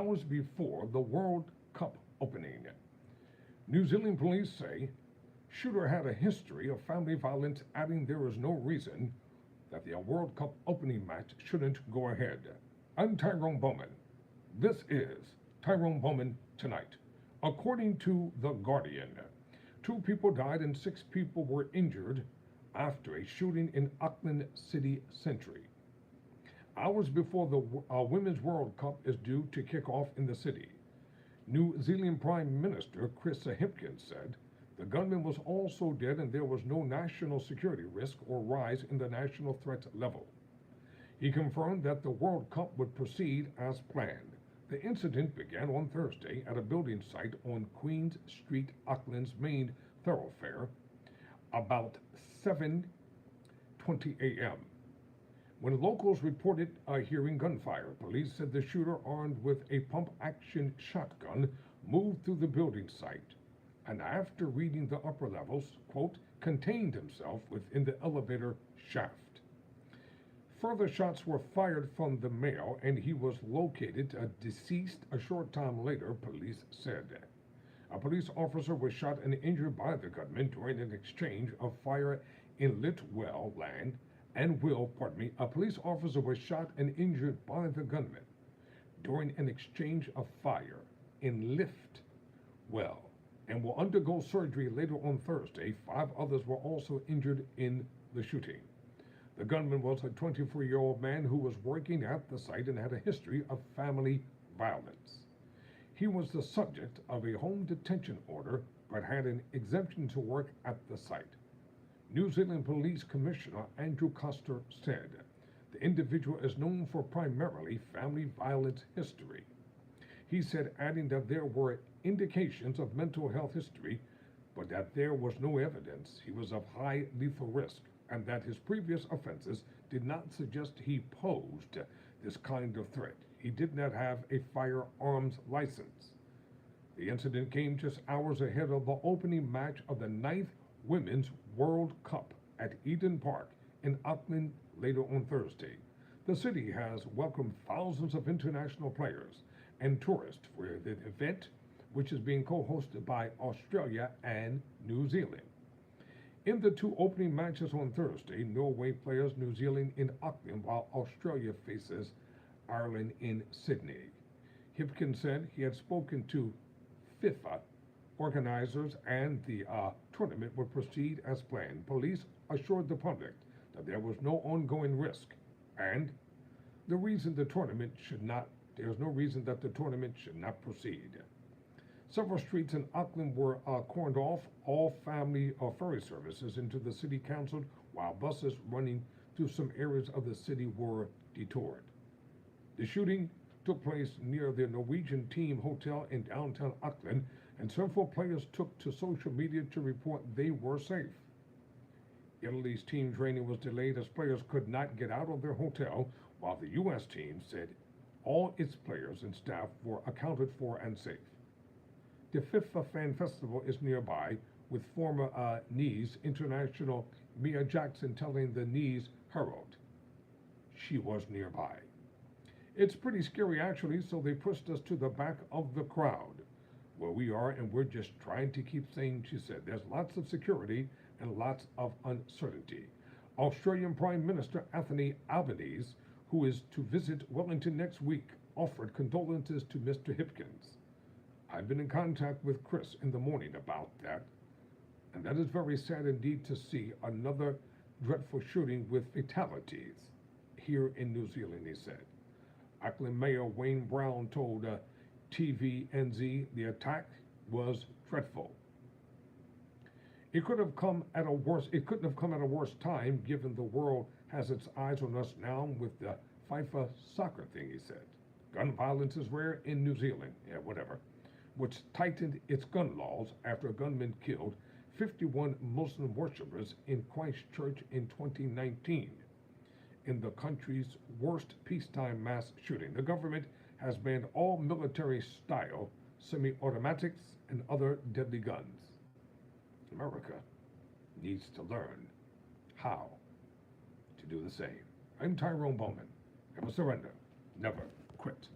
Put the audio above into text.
hours before the World Cup opening. New Zealand police say shooter had a history of family violence, adding there is no reason that the World Cup opening match shouldn't go ahead. I'm Tyrone Bowman. This is Tyrone Bowman Tonight. According to The Guardian, 2 people died and 6 people were injured after a shooting in Auckland City Centre. Hours before the Women's World Cup is due to kick off in the city, New Zealand Prime Minister Chris Hipkins said the gunman was also dead and there was no national security risk or rise in the national threat level. He confirmed that the World Cup would proceed as planned. The incident began on Thursday at a building site on Queens Street, Auckland's main thoroughfare, about 7:20 a.m. When locals reported hearing gunfire, police said the shooter, armed with a pump-action shotgun, moved through the building site and, after reading the upper levels, quote, contained himself within the elevator shaft. Further shots were fired from the male and he was located deceased a short time later, police said. A police officer was shot and injured by the gunman during an exchange of fire in Litwell Land. A police officer was shot and injured by the gunman during an exchange of fire in Liftwell and will undergo surgery later on Thursday. 5 others were also injured in the shooting. The gunman was a 24-year-old man who was working at the site and had a history of family violence. He was the subject of a home detention order but had an exemption to work at the site. New Zealand Police Commissioner Andrew Coster said the individual is known for primarily family violence history. He said, adding that there were indications of mental health history, but that there was no evidence he was of high lethal risk, and that his previous offenses did not suggest he posed this kind of threat. He did not have a firearms license. The incident came just hours ahead of the opening match of the 9th Women's World Cup at Eden Park in Auckland later on Thursday. The city has welcomed thousands of international players and tourists for the event, which is being co-hosted by Australia and New Zealand. In the 2 opening matches on Thursday, Norway plays New Zealand in Auckland while Australia faces Ireland in Sydney. Hipkins said he had spoken to FIFA organizers and the tournament would proceed as planned. Police assured the public that there was no ongoing risk and there's no reason that the tournament should not proceed. Several streets in Auckland were cordoned off, all family ferry services into the city canceled, while buses running through some areas of the city were detoured. The shooting took place near the Norwegian Team Hotel in downtown Auckland, and several players took to social media to report they were safe. Italy's team training was delayed as players could not get out of their hotel, while the U.S. team said all its players and staff were accounted for and safe. The FIFA Fan Festival is nearby, with former Knees international Mia Jackson telling the Knees Herald she was nearby. It's pretty scary actually, so they pushed us to the back of the crowd where we are, and we're just trying to keep sane, she said. There's lots of security and lots of uncertainty. Australian Prime Minister Anthony Albanese, who is to visit Wellington next week, offered condolences to Mr. Hipkins. I've been in contact with Chris in the morning about that, and that is very sad indeed to see another dreadful shooting with fatalities here in New Zealand, he said. Auckland Mayor Wayne Brown told TVNZ the attack was dreadful. It couldn't have come at a worse time, given the world has its eyes on us now with the FIFA soccer thing, he said. Gun violence is rare in New Zealand, which tightened its gun laws after a gunman killed 51 Muslim worshippers in Christchurch in 2019. In the country's worst peacetime mass shooting, the government has banned all military-style semi-automatics and other deadly guns. America needs to learn how to do the same. I'm Tyrone Bowman. Never surrender, never quit.